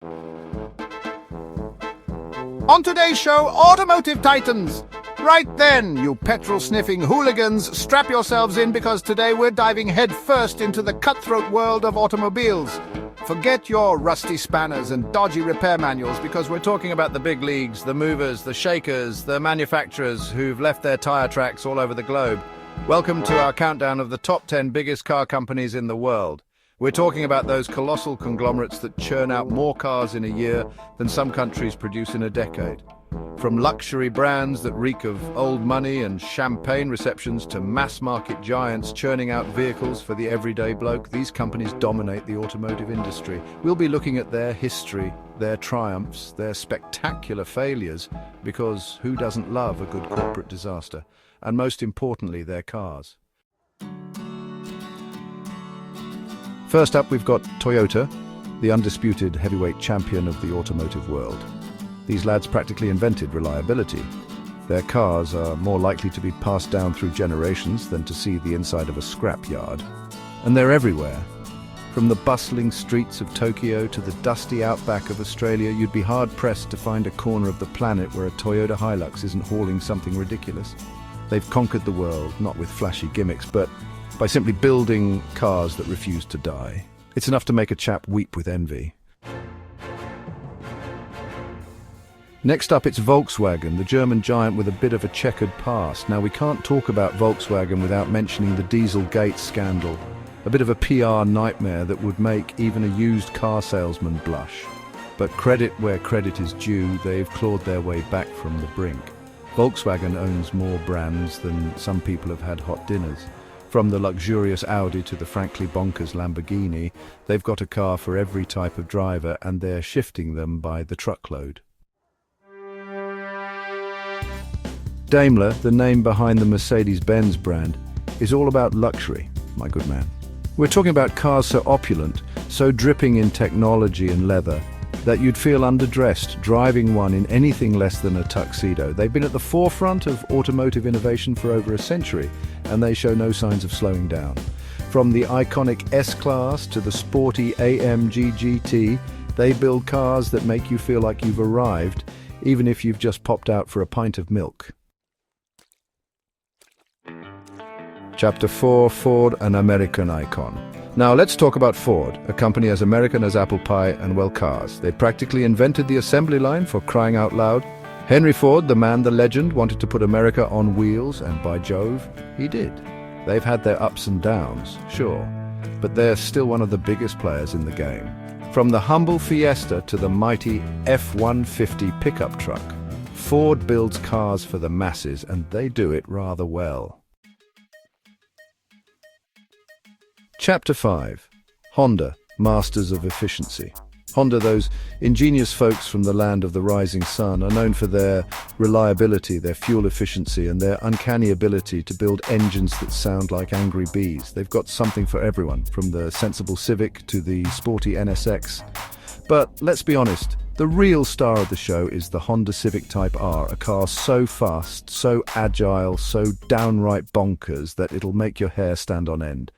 On today's show, Automotive Titans. Right then, you petrol-sniffing hooligans, strap yourselves in because today we're diving headfirst into the cutthroat world of automobiles. Forget your rusty spanners and dodgy repair manuals because we're talking about the big leagues, the movers, the shakers, the manufacturers who've left their tire tracks all over the globe. Welcome to our countdown of the top 10 biggest car companies in the world. We're talking about those colossal conglomerates that churn out more cars in a year than some countries produce in a decade. From luxury brands that reek of old money and champagne receptions to mass-market giants churning out vehicles for the everyday bloke, these companies dominate the automotive industry. We'll be looking at their history, their triumphs, their spectacular failures, because who doesn't love a good corporate disaster? And most importantly, their cars. First up, we've got Toyota, the undisputed heavyweight champion of the automotive world. These lads practically invented reliability. Their cars are more likely to be passed down through generations than to see the inside of a scrapyard. And they're everywhere. From the bustling streets of Tokyo to the dusty outback of Australia, you'd be hard-pressed to find a corner of the planet where a Toyota Hilux isn't hauling something ridiculous. They've conquered the world, not with flashy gimmicks, but by simply building cars that refuse to die. It's enough to make a chap weep with envy. Next up, it's Volkswagen, the German giant with a bit of a checkered past. Now, we can't talk about Volkswagen without mentioning the Dieselgate scandal, a bit of a PR nightmare that would make even a used car salesman blush. But credit where credit is due, they've clawed their way back from the brink. Volkswagen owns more brands than some people have had hot dinners. From the luxurious Audi to the frankly bonkers Lamborghini, they've got a car for every type of driver, and they're shifting them by the truckload. Daimler, the name behind the Mercedes-Benz brand, is all about luxury, my good man. We're talking about cars so opulent, so dripping in technology and leather, that you'd feel underdressed driving one in anything less than a tuxedo. They've been at the forefront of automotive innovation for over a century, and they show no signs of slowing down. From the iconic S-Class to the sporty AMG GT, they build cars that make you feel like you've arrived, even if you've just popped out for a pint of milk. Chapter 4, Ford, an American icon. Now let's talk about Ford, a company as American as apple pie and, well, cars. They practically invented the assembly line, for crying out loud. Henry Ford, the man, the legend, wanted to put America on wheels, and by Jove, he did. They've had their ups and downs, sure, but they're still one of the biggest players in the game. From the humble Fiesta to the mighty F-150 pickup truck, Ford builds cars for the masses, and they do it rather well. Chapter 5. Honda, masters of efficiency. Honda, those ingenious folks from the land of the rising sun, are known for their reliability, their fuel efficiency, and their uncanny ability to build engines that sound like angry bees. They've got something for everyone, from the sensible Civic to the sporty NSX. But let's be honest, the real star of the show is the Honda Civic Type R, a car so fast, so agile, so downright bonkers that it'll make your hair stand on end.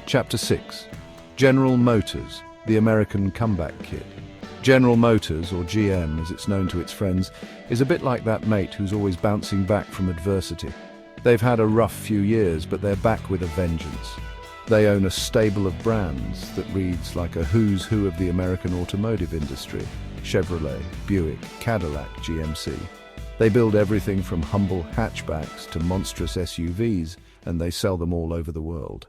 Chapter 6. General Motors, the American comeback kid. General Motors, or GM as it's known to its friends, is a bit like that mate who's always bouncing back from adversity. They've had a rough few years, but they're back with a vengeance. They own a stable of brands that reads like a who's who of the American automotive industry: Chevrolet, Buick, Cadillac, GMC. They build everything from humble hatchbacks to monstrous SUVs, and they sell them all over the world.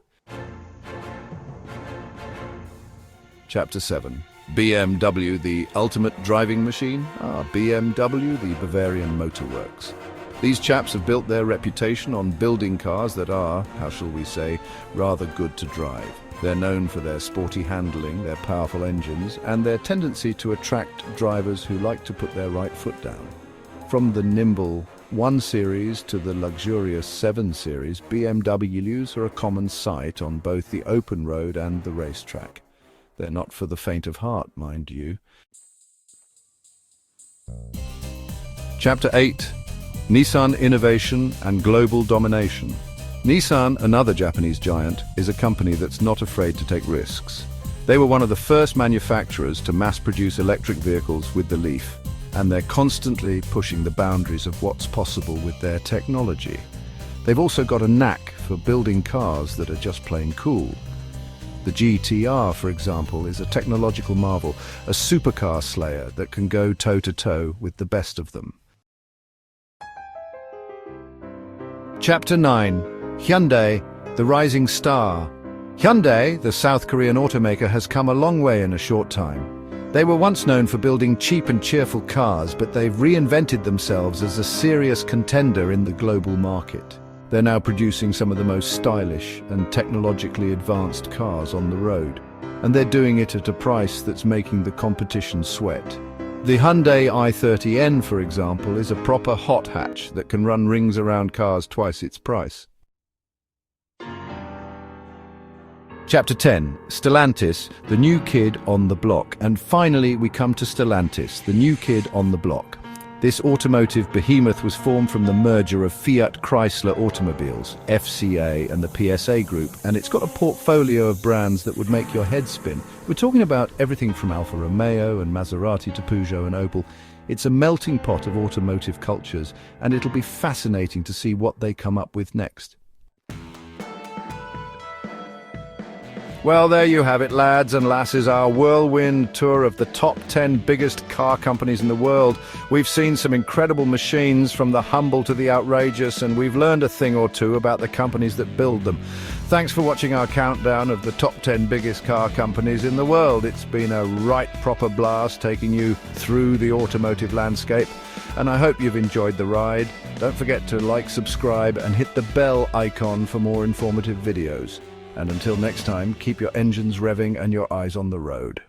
Chapter 7. BMW, the ultimate driving machine? BMW, the Bavarian Motor Works. These chaps have built their reputation on building cars that are, how shall we say, rather good to drive. They're known for their sporty handling, their powerful engines, and their tendency to attract drivers who like to put their right foot down. From the nimble 1 Series to the luxurious 7 Series, BMWs are a common sight on both the open road and the racetrack. They're not for the faint of heart, mind you. Chapter 8. Nissan Innovation and Global Domination. Nissan, another Japanese giant, is a company that's not afraid to take risks. They were one of the first manufacturers to mass-produce electric vehicles with the Leaf, and they're constantly pushing the boundaries of what's possible with their technology. They've also got a knack for building cars that are just plain cool. The GTR, for example, is a technological marvel, a supercar slayer that can go toe-to-toe with the best of them. Chapter 9. Hyundai, the rising star. Hyundai, the South Korean automaker, has come a long way in a short time. They were once known for building cheap and cheerful cars, but they've reinvented themselves as a serious contender in the global market. They're now producing some of the most stylish and technologically advanced cars on the road, and they're doing it at a price that's making the competition sweat. The Hyundai i30N, for example, is a proper hot hatch that can run rings around cars twice its price. Chapter 10. Stellantis, the new kid on the block. And finally we come to Stellantis, the new kid on the block. This automotive behemoth was formed from the merger of Fiat Chrysler Automobiles, FCA, and the PSA Group, and it's got a portfolio of brands that would make your head spin. We're talking about everything from Alfa Romeo and Maserati to Peugeot and Opel. It's a melting pot of automotive cultures, and it'll be fascinating to see what they come up with next. Well, there you have it, lads and lasses, our whirlwind tour of the top 10 biggest car companies in the world. We've seen some incredible machines, from the humble to the outrageous, and we've learned a thing or two about the companies that build them. Thanks for watching our countdown of the top 10 biggest car companies in the world. It's been a right proper blast taking you through the automotive landscape, and I hope you've enjoyed the ride. Don't forget to like, subscribe, and hit the bell icon for more informative videos. And until next time, keep your engines revving and your eyes on the road.